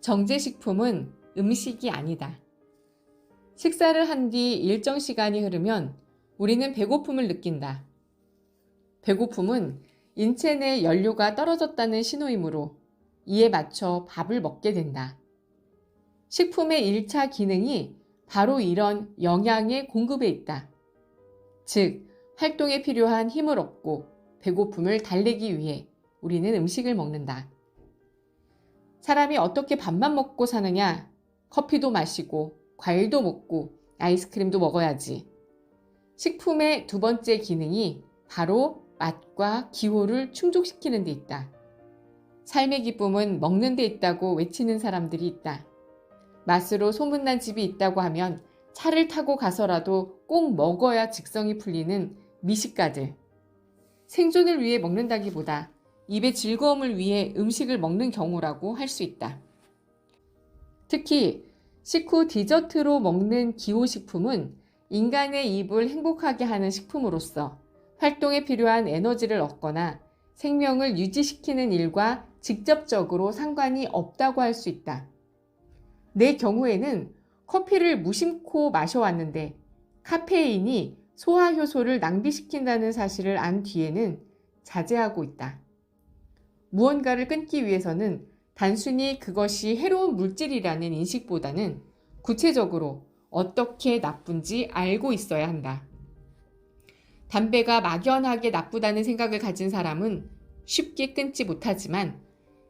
정제식품은 음식이 아니다. 식사를 한 뒤 일정 시간이 흐르면 우리는 배고픔을 느낀다. 배고픔은 인체 내 연료가 떨어졌다는 신호이므로 이에 맞춰 밥을 먹게 된다. 식품의 1차 기능이 바로 이런 영양의 공급에 있다. 즉, 활동에 필요한 힘을 얻고 배고픔을 달래기 위해 우리는 음식을 먹는다. 사람이 어떻게 밥만 먹고 사느냐? 커피도 마시고, 과일도 먹고, 아이스크림도 먹어야지. 식품의 두 번째 기능이 바로 맛과 기호를 충족시키는 데 있다. 삶의 기쁨은 먹는 데 있다고 외치는 사람들이 있다. 맛으로 소문난 집이 있다고 하면 차를 타고 가서라도 꼭 먹어야 직성이 풀리는 미식가들. 생존을 위해 먹는다기보다 입의 즐거움을 위해 음식을 먹는 경우라고 할 수 있다. 특히 식후 디저트로 먹는 기호식품은 인간의 입을 행복하게 하는 식품으로서 활동에 필요한 에너지를 얻거나 생명을 유지시키는 일과 직접적으로 상관이 없다고 할 수 있다. 내 경우에는 커피를 무심코 마셔왔는데 카페인이 소화효소를 낭비시킨다는 사실을 안 뒤에는 자제하고 있다. 무언가를 끊기 위해서는 단순히 그것이 해로운 물질이라는 인식보다는 구체적으로 어떻게 나쁜지 알고 있어야 한다. 담배가 막연하게 나쁘다는 생각을 가진 사람은 쉽게 끊지 못하지만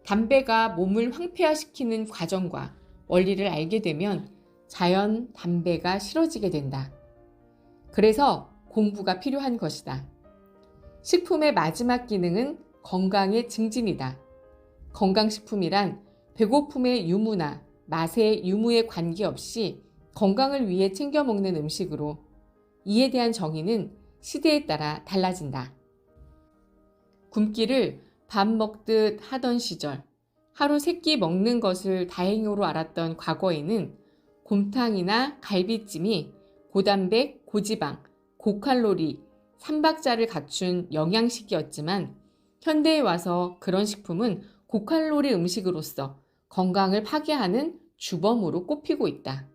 담배가 몸을 황폐화시키는 과정과 원리를 알게 되면 자연 담배가 싫어지게 된다. 그래서 공부가 필요한 것이다. 식품의 마지막 기능은 건강의 증진이다. 건강식품이란 배고픔의 유무나 맛의 유무에 관계없이 건강을 위해 챙겨 먹는 음식으로 이에 대한 정의는 시대에 따라 달라진다. 굶기를 밥 먹듯 하던 시절, 하루 3끼 먹는 것을 다행으로 알았던 과거에는 곰탕이나 갈비찜이 고단백, 고지방, 고칼로리, 삼박자를 갖춘 영양식이었지만 현대에 와서 그런 식품은 고칼로리 음식으로서 건강을 파괴하는 주범으로 꼽히고 있다.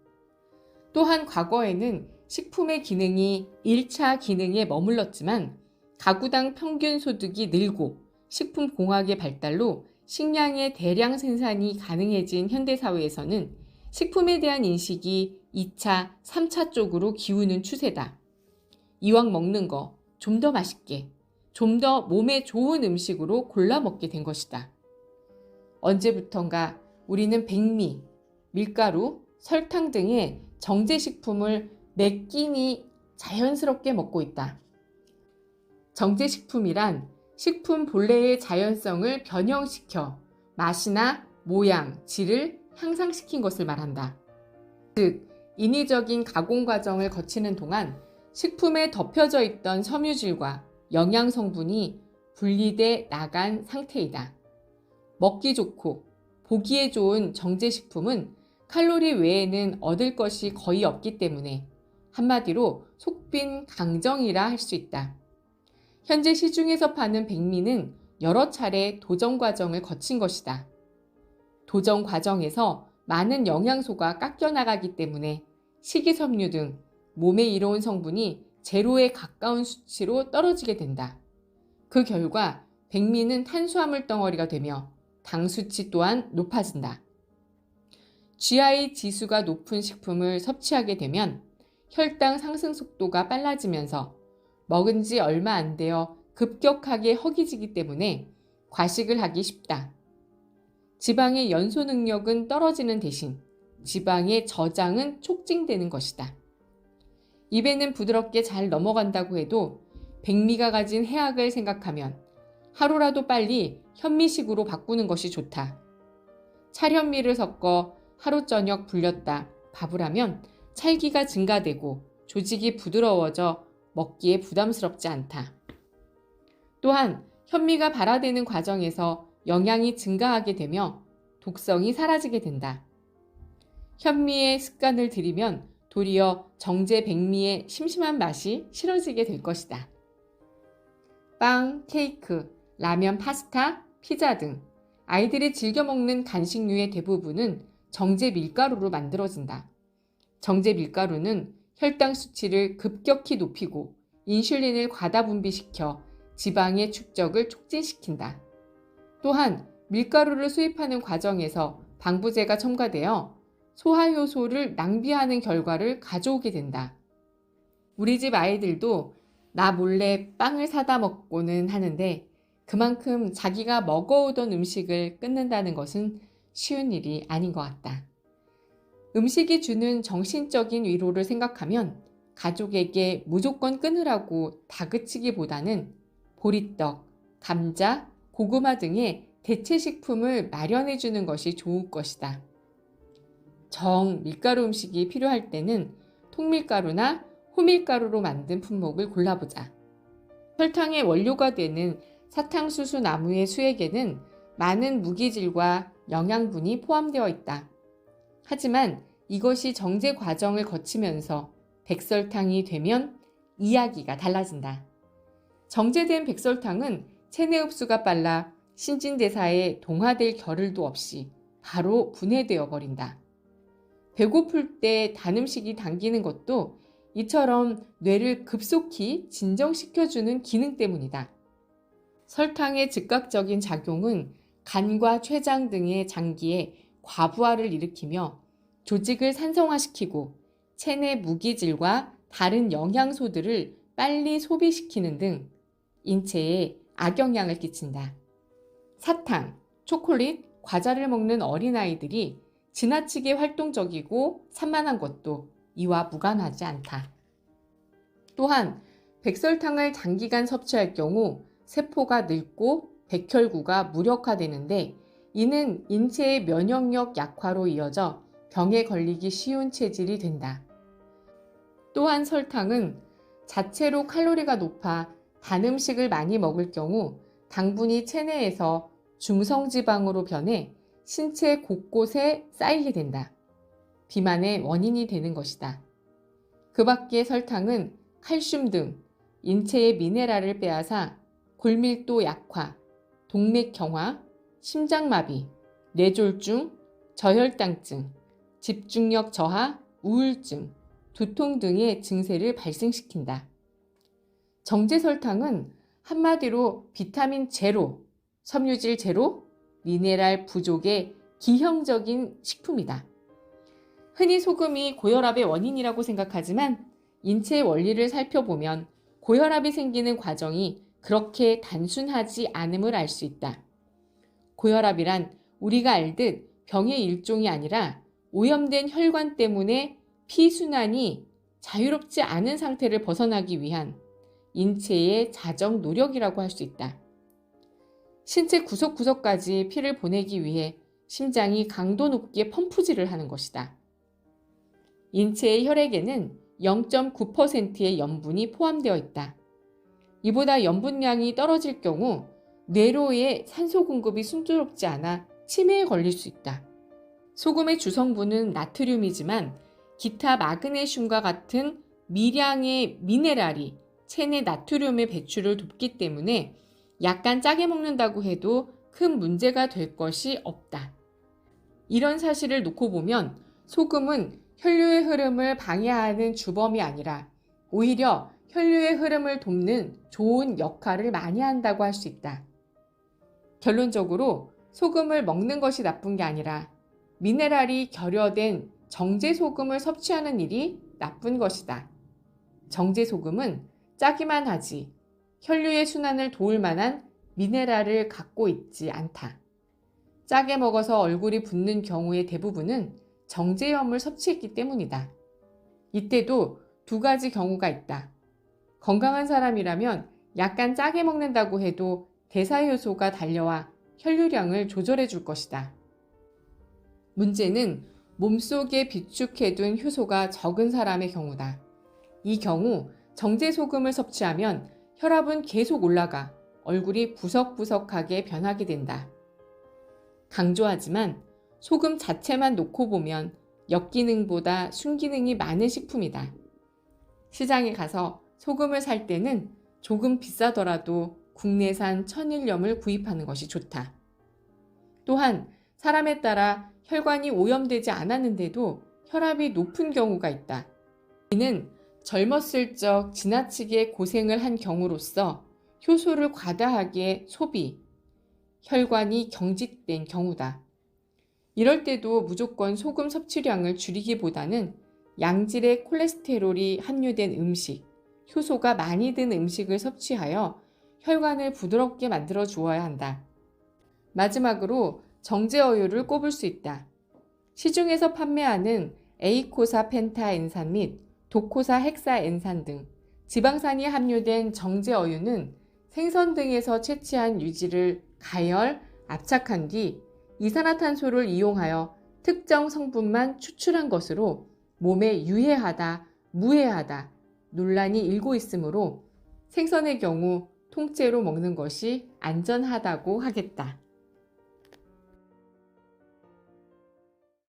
또한 과거에는 식품의 기능이 1차 기능에 머물렀지만 가구당 평균 소득이 늘고 식품공학의 발달로 식량의 대량 생산이 가능해진 현대사회에서는 식품에 대한 인식이 2차, 3차 쪽으로 기우는 추세다. 이왕 먹는 거 좀 더 맛있게, 좀 더 몸에 좋은 음식으로 골라 먹게 된 것이다. 언제부턴가 우리는 백미, 밀가루, 설탕 등의 정제식품을 매 끼니 자연스럽게 먹고 있다. 정제식품이란 식품 본래의 자연성을 변형시켜 맛이나 모양, 질을 향상시킨 것을 말한다. 즉, 인위적인 가공 과정을 거치는 동안 식품에 덮여져 있던 섬유질과 영양 성분이 분리돼 나간 상태이다. 먹기 좋고 보기에 좋은 정제식품은 칼로리 외에는 얻을 것이 거의 없기 때문에 한마디로 속빈 강정이라 할 수 있다. 현재 시중에서 파는 백미는 여러 차례 도전 과정을 거친 것이다. 도전 과정에서 많은 영양소가 깎여나가기 때문에 식이섬유 등 몸에 이로운 성분이 제로에 가까운 수치로 떨어지게 된다. 그 결과 백미는 탄수화물 덩어리가 되며 당 수치 또한 높아진다. GI 지수가 높은 식품을 섭취하게 되면 혈당 상승 속도가 빨라지면서 먹은 지 얼마 안 되어 급격하게 허기지기 때문에 과식을 하기 쉽다. 지방의 연소 능력은 떨어지는 대신 지방의 저장은 촉진되는 것이다. 입에는 부드럽게 잘 넘어간다고 해도 백미가 가진 해악을 생각하면 하루라도 빨리 현미식으로 바꾸는 것이 좋다. 찰현미를 섞어 하루 저녁 불렸다 밥을 하면 찰기가 증가되고 조직이 부드러워져 먹기에 부담스럽지 않다. 또한 현미가 발화되는 과정에서 영양이 증가하게 되며 독성이 사라지게 된다. 현미의 습관을 들이면 도리어 정제 백미의 심심한 맛이 싫어지게 될 것이다. 빵, 케이크, 라면, 파스타, 피자 등 아이들이 즐겨 먹는 간식류의 대부분은 정제 밀가루로 만들어진다. 정제 밀가루는 혈당 수치를 급격히 높이고 인슐린을 과다 분비시켜 지방의 축적을 촉진시킨다. 또한 밀가루를 수입하는 과정에서 방부제가 첨가되어 소화효소를 낭비하는 결과를 가져오게 된다. 우리 집 아이들도 나 몰래 빵을 사다 먹고는 하는데 그만큼 자기가 먹어오던 음식을 끊는다는 것은 쉬운 일이 아닌 것 같다. 음식이 주는 정신적인 위로를 생각하면 가족에게 무조건 끊으라고 다그치기보다는 보리떡, 감자, 고구마 등의 대체 식품을 마련해 주는 것이 좋을 것이다. 정 밀가루 음식이 필요할 때는 통밀가루나 호밀가루로 만든 품목을 골라보자. 설탕의 원료가 되는 사탕수수 나무의 수액에는 많은 무기질과 영양분이 포함되어 있다. 하지만 이것이 정제 과정을 거치면서 백설탕이 되면 이야기가 달라진다. 정제된 백설탕은 체내 흡수가 빨라 신진대사에 동화될 겨를도 없이 바로 분해되어 버린다. 배고플 때 단 음식이 당기는 것도 이처럼 뇌를 급속히 진정시켜주는 기능 때문이다. 설탕의 즉각적인 작용은 간과 췌장 등의 장기에 과부하를 일으키며 조직을 산성화시키고 체내 무기질과 다른 영양소들을 빨리 소비시키는 등 인체에 악영향을 끼친다. 사탕, 초콜릿, 과자를 먹는 어린아이들이 지나치게 활동적이고 산만한 것도 이와 무관하지 않다. 또한 백설탕을 장기간 섭취할 경우 세포가 늙고 백혈구가 무력화되는데 이는 인체의 면역력 약화로 이어져 병에 걸리기 쉬운 체질이 된다. 또한 설탕은 자체로 칼로리가 높아 단 음식을 많이 먹을 경우 당분이 체내에서 중성지방으로 변해 신체 곳곳에 쌓이게 된다. 비만의 원인이 되는 것이다. 그 밖에 설탕은 칼슘 등 인체의 미네랄을 빼앗아 골밀도 약화, 동맥 경화, 심장마비, 뇌졸중, 저혈당증, 집중력 저하, 우울증, 두통 등의 증세를 발생시킨다. 정제 설탕은 한마디로 비타민 제로, 섬유질 제로, 미네랄 부족의 기형적인 식품이다. 흔히 소금이 고혈압의 원인이라고 생각하지만 인체의 원리를 살펴보면 고혈압이 생기는 과정이 그렇게 단순하지 않음을 알 수 있다. 고혈압이란 우리가 알듯 병의 일종이 아니라 오염된 혈관 때문에 피순환이 자유롭지 않은 상태를 벗어나기 위한 인체의 자정 노력이라고 할 수 있다. 신체 구석구석까지 피를 보내기 위해 심장이 강도 높게 펌프질을 하는 것이다. 인체의 혈액에는 0.9%의 염분이 포함되어 있다. 이보다 염분량이 떨어질 경우 뇌로의 산소 공급이 순조롭지 않아 치매에 걸릴 수 있다. 소금의 주성분은 나트륨이지만 기타 마그네슘과 같은 미량의 미네랄이 체내 나트륨의 배출을 돕기 때문에 약간 짜게 먹는다고 해도 큰 문제가 될 것이 없다. 이런 사실을 놓고 보면 소금은 혈류의 흐름을 방해하는 주범이 아니라 오히려 혈류의 흐름을 돕는 좋은 역할을 많이 한다고 할 수 있다. 결론적으로 소금을 먹는 것이 나쁜 게 아니라 미네랄이 결여된 정제 소금을 섭취하는 일이 나쁜 것이다. 정제 소금은 짜기만 하지 혈류의 순환을 도울 만한 미네랄을 갖고 있지 않다. 짜게 먹어서 얼굴이 붓는 경우의 대부분은 정제염을 섭취했기 때문이다. 이때도 두 가지 경우가 있다. 건강한 사람이라면 약간 짜게 먹는다고 해도 대사효소가 달려와 혈류량을 조절해 줄 것이다. 문제는 몸속에 비축해둔 효소가 적은 사람의 경우다. 이 경우 정제 소금을 섭취하면 혈압은 계속 올라가 얼굴이 부석부석하게 변하게 된다. 강조하지만 소금 자체만 놓고 보면 역기능보다 순기능이 많은 식품이다. 시장에 가서 소금을 살 때는 조금 비싸더라도 국내산 천일염을 구입하는 것이 좋다. 또한 사람에 따라 혈관이 오염되지 않았는데도 혈압이 높은 경우가 있다. 이는 젊었을 적 지나치게 고생을 한 경우로서 효소를 과다하게 소비, 혈관이 경직된 경우다. 이럴 때도 무조건 소금 섭취량을 줄이기보다는 양질의 콜레스테롤이 함유된 음식, 효소가 많이 든 음식을 섭취하여 혈관을 부드럽게 만들어 주어야 한다. 마지막으로 정제어유를 꼽을 수 있다. 시중에서 판매하는 에이코사 펜타엔산 및 도코사 헥사엔산 등 지방산이 함유된 정제어유는 생선 등에서 채취한 유지를 가열, 압착한 뒤 이산화탄소를 이용하여 특정 성분만 추출한 것으로 몸에 유해하다, 무해하다 논란이 일고 있으므로 생선의 경우 통째로 먹는 것이 안전하다고 하겠다.